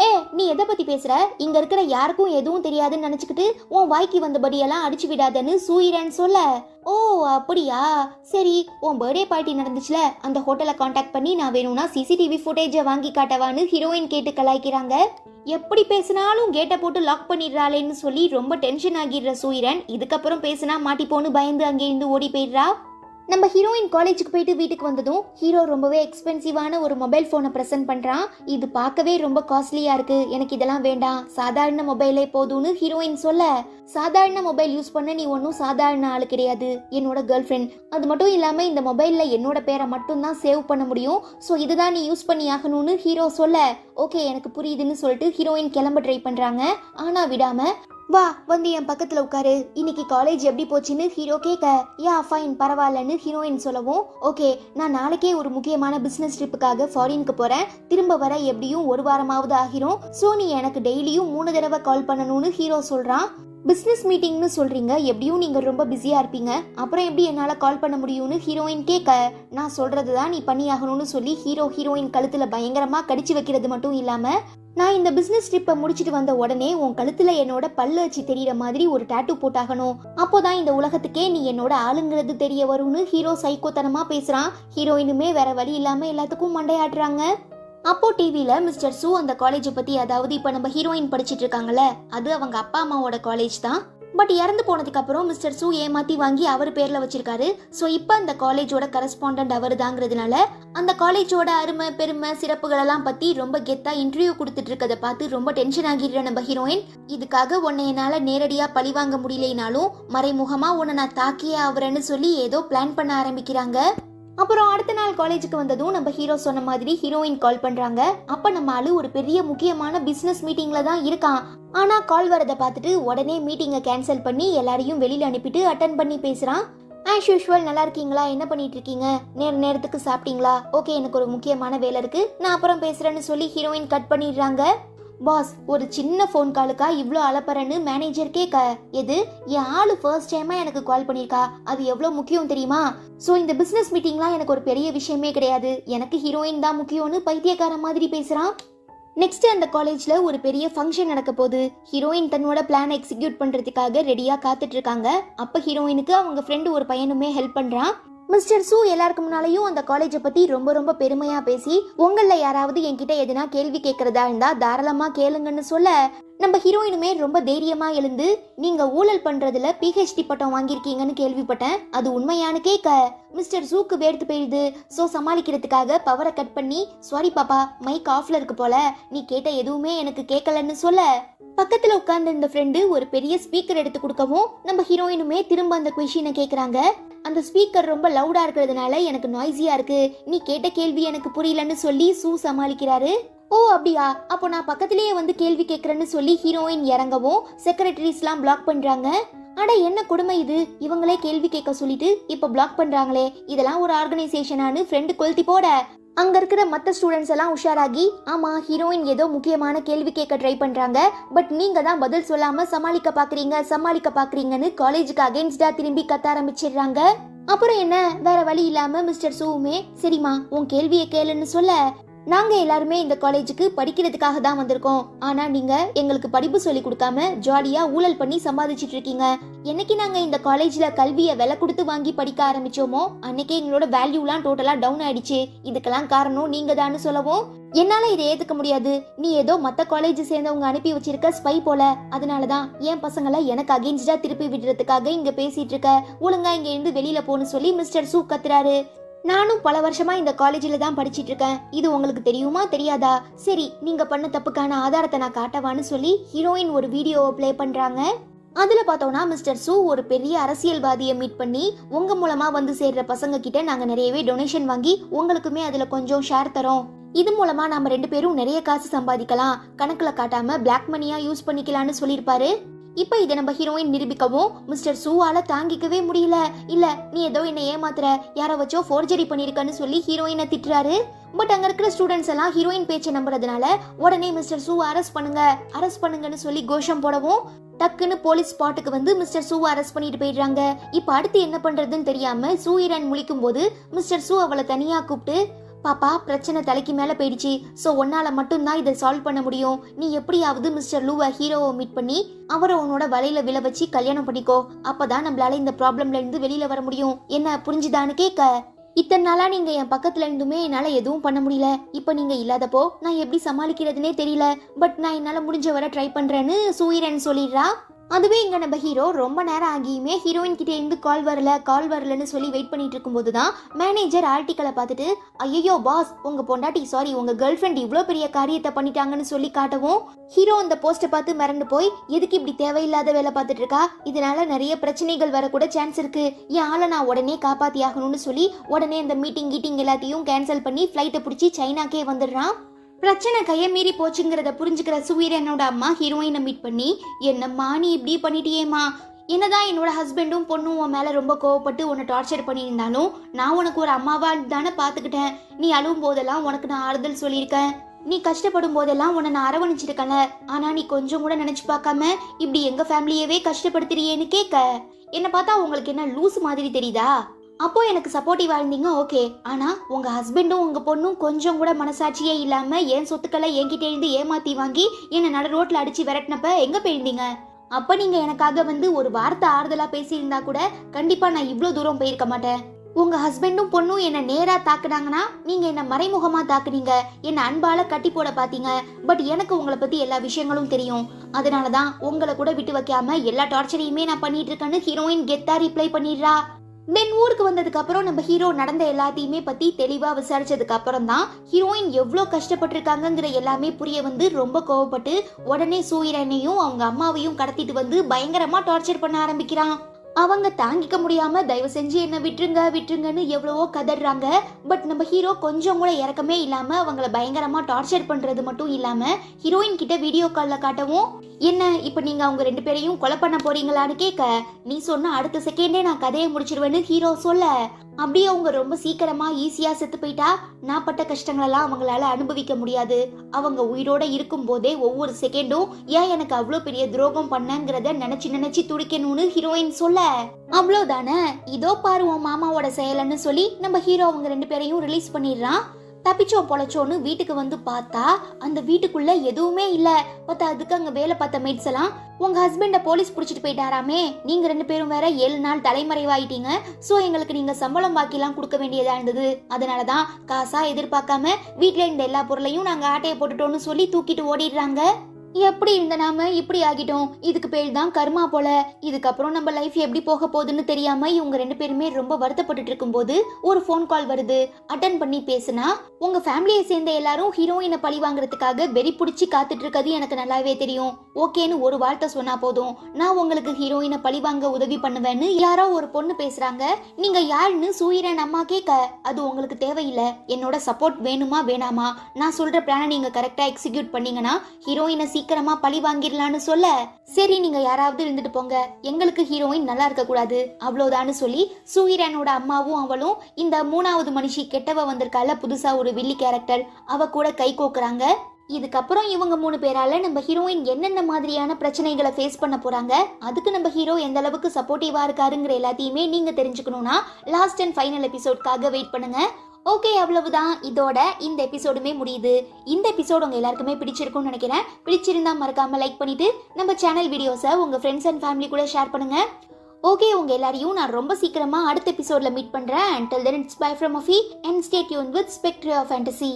ஏ நீ எதை பத்தி பேசுற, இங்க இருக்கிற யாருக்கும் எதுவும் தெரியாதுன்னு நினைச்சுக்கிட்டு உன் வாய்க்கு வந்தபடியெல்லாம் அடிச்சு விடாதன்னு சூரியன் சொல்ல, ஓ அப்படியா, சரி உன் பர்த்டே பார்ட்டி நடந்துச்சுல அந்த ஹோட்டலை காண்டாக்ட் பண்ணி நான் வேணும்னா சிசிடிவி ஃபுட்டேஜை வாங்கி காட்டவான்னு ஹீரோயின் கேட்டு கலாய்க்கிறாங்க. எப்படி பேசினாலும் கேட்டை போட்டு லாக் பண்ணிடுறாளேன்னு சொல்லி ரொம்ப டென்ஷன் ஆகிடுற சூரியன் இதுக்கப்புறம் பேசினா மாட்டிப்போன்னு பயந்து அங்கேருந்து ஓடி போயிடுறா. நம்ம ஹீரோயின் காலேஜுக்கு போயிட்டு வீட்டுக்கு வந்ததும் ஹீரோ ரொம்பவே எக்ஸ்பென்சிவான ஒரு மொபைல் ஃபோனை ப்ரெசென்ட் பண்ணுறான். இது பார்க்கவே ரொம்ப காஸ்ட்லியாக இருக்கு, எனக்கு இதெல்லாம் வேண்டாம், சாதாரண மொபைலே போதும்னு ஹீரோயின் சொல்ல, சாதாரண மொபைல் யூஸ் பண்ண நீ ஒன்றும் சாதாரண ஆள் கிடையாது, என்னோட கேர்ள் ஃப்ரெண்ட், அது மட்டும் இல்லாமல் இந்த மொபைலில் என்னோட பேரை மட்டும்தான் சேவ் பண்ண முடியும், ஸோ இதுதான் நீ யூஸ் பண்ணி ஆகணும்னு ஹீரோ சொல்ல, ஓகே எனக்கு புரியுதுன்னு சொல்லிட்டு ஹீரோயின் கிளம்ப ட்ரை பண்ணுறாங்க. ஆனால் விடாமல், வா வந்து என் பக்கத்துல உட்காரு, இன்னைக்கு காலேஜ் எப்படி போச்சுன்னு ஹீரோ கேட்க, யா ஃபைன் பரவாயில்லன்னு ஹீரோயின் சொல்லவும், ஓகே நான் நாளைக்கே ஒரு முக்கியமான பிசினஸ் ட்ரிப்புக்காக ஃபாரினுக்கு போறேன், திரும்ப வர எப்படியும் 1 வாரமாவது ஆகிரும், ஸோ நீ எனக்கு டெய்லியும் 3 தடவை கால் பண்ணணும்னு ஹீரோ சொல்றான். பிசினஸ் மீட்டிங்னு சொல்றீங்க, எப்படியும் நீங்க ரொம்ப பிஸியா இருப்பீங்க, அப்புறம் எப்படி என்னால கால் பண்ண முடியும்னு ஹீரோயின் கேட்க, நான் சொல்றதுதான் நீ பண்ணி ஆகணும்னு சொல்லி ஹீரோயின் கழுத்துல பயங்கரமா கடிச்சு வைக்கிறது மட்டும் இல்லாம, நான் இந்த பிசினஸ் ட்ரிப்பை முடிச்சுட்டு வந்த உடனே உன் கழுத்துல என்னோட பல்லு வச்சு தெரியற மாதிரி ஒரு டாட்டூ போட்டாகணும், அப்போதான் இந்த உலகத்துக்கே நீ என்னோட ஆளுங்கிறது தெரிய வரும்னு ஹீரோ சைக்கோத்தனமா பேசுறான். ஹீரோயினுமே வேற வழி இல்லாம எல்லாத்துக்கும் மண்டையாடுறாங்க. அப்போ டிவியில மிஸ்டர் சூ அந்த காலேஜை பத்தி, அதாவது இப்ப நம்ம ஹீரோயின் படிச்சிட்டு இருக்காங்கல்ல அது அவங்க அப்பா அம்மாவோட காலேஜ் தான், பட் இறந்து போனதுக்கு அப்புறம் மிஸ்டர் சூ ஏமாத்தி வாங்கி அவர் பேர்ல வச்சிருக்காரு. ஸோ இப்போ அந்த காலேஜோட கரஸ்பாண்டன்ட் அவர் தாங்கிறதுனால அந்த காலேஜோட அருமை பெருமை சிறப்புகள் எல்லாம் பத்தி ரொம்ப கெத்தா இன்டர்வியூ கொடுத்துட்டு இருக்கதை பார்த்து ரொம்ப டென்ஷன் ஆகிடுற நம்ம ஹீரோயின், இதுக்காக உன்னை என்னால நேரடியா பழி வாங்க முடியலைனாலும் மறைமுகமா உன்னை நான் தாக்கியே ஆகுறேன்னு சொல்லி ஏதோ பிளான் பண்ண ஆரம்பிக்கிறாங்க. அப்புறம் அடுத்த நாள் காலேஜுக்கு வந்ததும் நம்ம ஹீரோ சொன்ன மாதிரி ஹீரோயின் கால் பண்றாங்க. அப்ப நம்ம ஆளு ஒரு பெரிய முக்கியமான பிசினஸ் மீட்டிங்ல தான் இருக்கான். ஆனா கால் வரதை பார்த்துட்டு உடனே மீட்டிங்கை கேன்சல் பண்ணி எல்லாரையும் வெளியில அனுப்பிட்டு அட்டன் பண்ணி பேசுறான். ஆஸ் யூஷுவல், நல்லா இருக்கீங்களா, என்ன பண்ணிட்டு இருக்கீங்க, நேரத்துக்கு சாப்பிட்டீங்களா, ஓகே எனக்கு ஒரு முக்கியமான வேலை இருக்கு, நான் அப்புறம் பேசுறேன்னு சொல்லி ஹீரோயின் கட் பண்ணிடுறாங்க. பாஸ், ஒரு சின்ன ஃபோன் காலுக்கா இவ்வளோ அலப்பறன்னு மேனேஜர் கேட்க, எது என் ஆளு ஃபர்ஸ்ட் டைமா எனக்கு கால் பண்ணியிருக்கா, அது எவ்வளோ முக்கியம் தெரியுமா, ஸோ இந்த பிஸ்னஸ் மீட்டிங்லாம் எனக்கு ஒரு பெரிய விஷயமே கிடையாது, எனக்கு ஹீரோயின் தான் முக்கியம்னு பைத்தியக்கார மாதிரி பேசுகிறான். நெக்ஸ்ட் அந்த காலேஜ்ல ஒரு பெரிய ஃபங்க்ஷன் நடக்க போகுது. ஹீரோயின் தன்னோட பிளானை எக்ஸிக்யூட் பண்றதுக்காக ரெடியா காத்துட்டு இருக்காங்க. அப்ப ஹீரோயினுக்கு அவங்க ஃப்ரெண்டு ஒரு பையனுமே ஹெல்ப் பண்றான். மிஸ்டர் சூ எல்லாருக்கு முன்னாலையும் அந்த காலேஜை பத்தி ரொம்ப ரொம்ப பெருமையா பேசி, உங்கள யாராவது என்கிட்ட எதுனா கேள்வி கேட்கறதா இருந்தா தாராளமா கேளுங்கன்னு சொல்ல, நம்ம ஹீரோயினுமே ரொம்ப தைரியமா எழுந்து, நீங்க ஊழல் பண்றதுல PhD பட்டம் வாங்கியிருக்கீங்கன்னு கேள்விப்பட்டேன், அது உண்மையானு கேட்க, மிஸ்டர் சூக்கு வேர்த்து போயிடுது. ஸோ சமாளிக்கிறதுக்காக பவரை கட் பண்ணி, சாரி பாப்பா மைக் ஆஃப்ல இருக்கு போல, நீ கேட்ட எதுவுமே எனக்கு கேட்கலன்னு சொல்ல, பக்கத்துல உட்கார்ந்து இந்த ஃப்ரெண்டு ஒரு பெரிய ஸ்பீக்கர் எடுத்து கொடுக்கவும் நம்ம ஹீரோயினுமே திரும்ப அந்த கொஸ்டினை கேட்கறாங்க. அந்த ஸ்பீக்கர் ரொம்ப லவுடா இருக்கிறதுனால எனக்கு நாய்ஸியா இருக்கு, நீ கேட்ட கேள்வி எனக்கு புரியலன்னு சொல்லி சூ சமாளிக்கிறாரு. ஓ அப்படியா, அப்போ நான் பக்கத்திலேயே வந்து கேள்வி கேட்கறேன்னு சொல்லி ஹீரோயின் இறங்கவும் செக்ரட்டரிஸ்லாம் பிளாக் பண்றாங்க. அட என்ன கொடுமை இது, இவங்களே கேள்வி கேட்க சொல்லிட்டு இப்ப பிளாக் பண்றாங்களே, இதெல்லாம் ஒரு ஆர்கனைசேஷனானு ஃப்ரெண்டு கொளுத்தி போட, அங்க இருக்கிற மற்ற ஸ்டூடெண்ட்ஸ் எல்லாம் உஷாராகி, ஆமா ஹீரோயின் ஏதோ முக்கியமான கேள்வி கேட்க ட்ரை பண்றாங்க, பட் நீங்க தான் பதில் சொல்லாம சமாளிக்க பாக்குறீங்கன்னு காலேஜுக்கு அகைன்ஸ்டா திரும்பி கத்த ஆரம்பிச்சிடுறாங்க. அப்புறம் என்ன, வேற வழி இல்லாம மிஸ்டர் சூவுமே, சரிம்மா உன் கேள்வியை கேளுன்னு சொல்ல, நாங்க எல்லாருமே இந்த காலேஜுக்கு படிக்கிறதுக்காக தான் வந்திருக்கோம். ஆனா நீங்க எங்களுக்கு படிப்பு சொல்லி கொடுக்காம ஜாலியா ஊழல் பண்ணி சம்பாதிச்சிட்டு இருக்கீங்க. என்னைக்கு நாங்க இந்த காலேஜ்ல கல்வியை விலை கொடுத்து வாங்கி படிக்க ஆரம்பிச்சோமோ அன்னைக்கே எங்களோட வேல்யூலாம் டோட்டலா டவுன் ஆயிடுச்சு. இதுக்கெல்லாம் காரணம் நீங்க தான் சொல்லவும், என்னால இதை ஏத்துக்க முடியாது. நீ ஏதோ மத்த காலேஜ் சேர்ந்தவங்க அனுப்பி வச்சிருக்க ஸ்பை போல, அதனாலதான் என் பசங்களை எனக்கு அகெயின்ஸ்டா திருப்பி விடுறதுக்காக இங்க பேசிட்டு இருக்க. ஒழுங்கா இங்க இருந்து வெளியில போன்னு சொல்லி மிஸ்டர் சூ கத்துறாரு. நானும் பல வருஷமா இந்த காலேஜ்ல தான் படிச்சிட்டு இருக்கேன். இது உங்களுக்கு தெரியுமா தெரியாதா? சரி, நீங்க பண்ண தப்புக்கான ஆதாரத்தை நான் காட்டவான்னு சொல்லி ஹீரோயின் ஒரு வீடியோவை பிளே பண்றாங்க. அதுல பார்த்தோம்னா மிஸ்டர் சூ ஒரு பெரிய அரசியல்வாதியை மீட் பண்ணி, உங்க மூலமா வந்து சேர்ற பசங்க கிட்ட நாங்க நிறையவே டொனேஷன் வாங்கி உங்களுக்குமே அதுல கொஞ்சம் ஷேர் தரோம். இது மூலமா நம்ம 2 பேரும் நிறைய காசு சம்பாதிக்கலாம், கணக்குல காட்டாம பிளாக் மணியா யூஸ் பண்ணிக்கலாம்னு சொல்லியிருப்பாரு. இப்ப இதை நம்ம ஹீரோயின் நிரூபிக்கவும் மிஸ்டர் சூவால தாங்கிக்கவே முடியல. இல்ல நீ ஏதோ என்ன ஏமாத்துற, யார வச்சோ ஃபோர்ஜரி பண்ணிருக்கன்னு சொல்லி ஹீரோயினை திட்டுறாரு. பட் அங்க இருக்கிற ஸ்டூடெண்ட்ஸ் எல்லாம் ஹீரோயின் பேச்சை நம்புறதுனால உடனே மிஸ்டர் சூ அரெஸ்ட் பண்ணுங்கன்னு சொல்லி கோஷம் போடவும் டக்குன்னு போலீஸ் ஸ்பாட்டுக்கு வந்து மிஸ்டர் சூவை அரெஸ்ட் பண்ணிட்டு போயிடுறாங்க. இப்ப அடுத்து என்ன பண்றதுன்னு தெரியாம சூயிரன் முழிக்கும் போது மிஸ்டர் சூ அவளை தனியா கூப்பிட்டு, பாப்பா பிரச்சனை தலைக்கு மேல போயிடுச்சு, சோ உன்னால மட்டும்தான் இதை சால்வ் பண்ண முடியும். நீ எப்படியாவது மிஸ்டர் லூவை ஹீரோவை மீட் பண்ணி அவரை உன்னோட வலையில விழ வச்சு கல்யாணம் பண்ணிக்கோ, அப்பதான் நம்மளால இந்த ப்ராப்ளம்ல இருந்து வெளியில வர முடியும். என்ன புரிஞ்சுதான்னு கேட்க, இத்தனை நாளா நீங்க என் பக்கத்துல இருந்துமே என்னால எதுவும் பண்ண முடியல, இப்ப நீங்க இல்லாதப்போ நான் எப்படி சமாளிக்கிறதுனே தெரியல, பட் நான் என்னால முடிஞ்ச வர ட்ரை பண்றேன்னு சூயிரன் சொல்லிடுறா. அதுவே இங்க நம்ம ஹீரோ ரொம்ப நேரம் ஆகியுமே ஹீரோயின் கிட்டே இருந்து கால் வரலன்னு சொல்லி வெயிட் பண்ணிட்டு இருக்கும்போது தான் மேனேஜர் ஆர்டிக்கலை பார்த்துட்டு, ஐயோ பாஸ், உங்க பொண்டாட்டி சாரி உங்க கேர்ள் ஃப்ரெண்ட் இவ்வளோ பெரிய காரியத்தை பண்ணிட்டாங்கன்னு சொல்லி காட்டவும் ஹீரோ அந்த போஸ்ட்டை பார்த்து மிரண்டு போய், எதுக்கு இப்படி தேவையில்லாத வேலை பார்த்துட்டு இருக்கா, இதனால நிறைய பிரச்சனைகள் வரக்கூட சான்ஸ் இருக்கு, என் ஆளை நான் உடனே காப்பாத்தி ஆகணும்னு சொல்லி உடனே அந்த மீட்டிங் எல்லாத்தையும் கேன்சல் பண்ணி ஃபிளைட்டை பிடிச்சி சைனாக்கே வந்துடுறான். பிரச்சனை கையை மீறி போச்சுங்கிறத புரிஞ்சுக்கிற சூரியனோட அம்மா ஹீரோயினை மீட் பண்ணி, என்னம்மா நீ இப்படி பண்ணிட்டியேம்மா, என்னதான் என்னோட ஹஸ்பண்டும் பொண்ணும் உன் மேல ரொம்ப கோவப்பட்டு உன்னை டார்ச்சர் பண்ணியிருந்தாலும் நான் உனக்கு ஒரு அம்மாவா தானே பாத்துக்கிட்டேன். நீ அழுவும் போதெல்லாம் உனக்கு நான் ஆறுதல் சொல்லியிருக்கேன், நீ கஷ்டப்படும் போதெல்லாம் உன்னை நான் அரவணைச்சிருக்கல, ஆனா நீ கொஞ்சம் கூட நினைச்சு பார்க்காம இப்படி எங்க ஃபேமிலியவே கஷ்டப்படுத்துறியேன்னு கேட்க, என்ன பார்த்தா உங்களுக்கு என்ன லூஸ் மாதிரி தெரியுதா? அப்போ எனக்கு சப்போர்ட்டிவா இருந்தீங்க ஓகே, ஆனா உங்க ஹஸ்பண்டும் உங்க பொண்ணும் கொஞ்சம் கூட மனசாட்சியே இல்லாம என் சொத்துக்களை என்கிட்ட இருந்து ஏமாத்தி வாங்கி என்ன நட ரோட்ல அடிச்சு விரட்டினப்ப எங்க போயிருந்தீங்க? அப்ப நீங்க எனக்காக வந்து ஒரு வார்த்தை ஆறுதலா பேசியிருந்தா கூட கண்டிப்பா நான் இவ்வளவு தூரம் போயிருக்க மாட்டேன். உங்க ஹஸ்பண்டும் பொண்ணும் என்ன நேரா தாக்குனாங்கன்னா நீங்க என்ன மறைமுகமா தாக்குனீங்க, என்ன அன்பால கட்டி போட பாத்தீங்க, பட் எனக்கு உங்களை பத்தி எல்லா விஷயங்களும் தெரியும், அதனாலதான் உங்களை கூட விட்டு வைக்காம எல்லா டார்ச்சரையுமே நான் பண்ணிட்டு இருக்கேன்னு ஹீரோயின் கெத்தா ரிப்ளை பண்ணிடுறா. தென் ஊருக்கு வந்ததுக்கு அப்புறம் நம்ம ஹீரோ நடந்த எல்லாத்தையுமே பத்தி தெளிவா விசாரிச்சதுக்கு அப்புறம் தான் ஹீரோயின் எவ்வளவு கஷ்டப்பட்டிருக்காங்கிற எல்லாமே புரிய வந்து ரொம்ப கோவப்பட்டு உடனே சூரியனையும் அவங்க அம்மாவையும் கடத்திட்டு வந்து பயங்கரமா டார்ச்சர் பண்ண ஆரம்பிக்கிறான். அவங்க தாங்கிக்க முடியாம தயவு செஞ்சு என்ன விட்டுருங்கன்னு எவ்வளவோ கதறாங்க. பட் நம்ம ஹீரோ கொஞ்சம் கூட இறக்கமே இல்லாம அவங்கள பயங்கரமா டார்ச்சர் பண்றது மட்டும் இல்லாம ஹீரோயின் கிட்ட வீடியோ கால்ல காட்டவும், என்ன இப்ப நீங்க அவங்க 2 பேரையும் கொலை பண்ண போறீங்களான்னு கேட்க, நீ சொன்ன அடுத்த செகண்டே நான் கதையை முடிச்சிருவேன்னு ஹீரோ சொல்ல, அப்படியே அவங்க ரொம்ப சீக்கிரமா ஈஸியா செத்து போயிட்டா நான் பட்ட கஷ்டங்களெல்லாம் அவங்களால அனுபவிக்க முடியாது, அவங்க உயிரோட இருக்கும் போதே ஒவ்வொரு செகண்டும் ஏன் எனக்கு அவ்வளோ பெரிய துரோகம் பண்ணங்கிறத நினைச்சு துடிக்கணும்னு ஹீரோயின் சொல்ல, அவ்வளோதானே இதோ பாரு உன் மாமாவோட செயலன்னு சொல்லி நம்ம ஹீரோ அவங்க 2 பேரையும் ரிலீஸ் பண்ணிடுறான். தப்பிச்சோம் பொழைச்சோன்னு வீட்டுக்கு வந்து பார்த்தா அந்த வீட்டுக்குள்ள எதுவுமே இல்ல. பார்த்தா அதுக்கு அங்க வேலை பார்த்த மேட்ஸ் எல்லாம், உங்க ஹஸ்பண்ட போலீஸ் புடிச்சிட்டு போயிட்டாராமே, நீங்க 2 பேரும் வேற 7 நாள் தலைமறைவாயிட்டீங்க, சோ எங்களுக்கு நீங்க சம்பளம் பாக்கி எல்லாம் கொடுக்க வேண்டியதா இருந்தது, அதனாலதான் காசா எதிர்பார்க்காம வீட்டுல இருந்த எல்லா பொருளையும் நாங்க ஆட்டையை போட்டுட்டோம்னு சொல்லி தூக்கிட்டு ஓடிடுறாங்க. எப்படி இருந்த நாம இப்படி ஆகிட்டோம், இதுக்கு பேர் தான் கர்மா போல. இதுக்கப்புறம் நம்ம லைஃப் எப்படி போக போகுதுன்னு தெரியாம இவங்க 2 பேருமே ரொம்ப வருத்தப்பட்டு இருக்கும் போது ஒரு போன் கால் வருது. அட்டன் பண்ணி பேசுனா, உங்க ஃபேமிலியை சேர்ந்த எல்லாரும் ஹீரோயினை பழி வாங்குறதுக்காக வெறி பிடிச்சி காத்துட்டு இருக்கிறது எனக்கு நல்லாவே தெரியும், ஓகேன்னு ஒரு வார்த்தை சொன்னா போதும், நான் உங்களுக்கு ஹீரோயினை பழி வாங்க உதவி பண்ணுவேன்னு யாரோ ஒரு பொண்ணு பேசுறாங்க. நீங்க யாருன்னு சூயிரன் அம்மா கேட்க, அது உங்களுக்கு தேவையில்லை, என்னோட சப்போர்ட் வேணுமா வேணாமா, நான் சொல்ற பிளானை நீங்க கரெக்டா எக்ஸிக்யூட் பண்ணீங்கன்னா ஹீரோயினை சீக்கிரமா பழி வாங்கிடலான்னு சொல்ல, சரி நீங்க யாராவது இருந்துட்டு போங்க, எங்களுக்கு ஹீரோயின் நல்லா இருக்க கூடாது அவ்வளவுதான்னு சொல்லி சூஹிரானோட அம்மாவும் அவளும் இந்த 3வது மனுஷி கெட்டவ வந்திருக்கால புதுசா ஒரு வில்லி கேரக்டர், அவ கூட கை கோக்குறாங்க. இதுக்கப்புறம் இவங்க 3 பேரால நம்ம ஹீரோயின் என்னென்ன மாதிரியான பிரச்சனைகளை ஃபேஸ் பண்ண போறாங்க, அதுக்கு நம்ம ஹீரோ எந்த அளவுக்கு சப்போர்ட்டிவா இருக்காருங்கிற எல்லாத்தையுமே நீங்க தெரிஞ்சுக்கணும்னா லாஸ்ட் அண்ட் ஃபைனல் எபிசோட்காக வெயிட் பண்ணுங்க. ஓகே, அவ்வளவுதான். இதோட இந்த எபிசோடுமே முடியுது. இந்த எபிசோடு உங்க எல்லாருக்குமே பிடிச்சிருக்கும்னு நினைக்கிறேன். பிடிச்சிருந்தா மறக்காம லைக் பண்ணிட்டு நம்ம சேனல் வீடியோஸை உங்க ஃப்ரெண்ட்ஸ் அண்ட் ஃபேமிலி கூட ஷேர் பண்ணுங்க. ஓகே, உங்க எல்லாரையும் நான் ரொம்ப சீக்கிரமா அடுத்த எபிசோட்ல மீட் பண்றேன். Until then, it's bye from Afi and stay tuned with Spectre of Fantasy.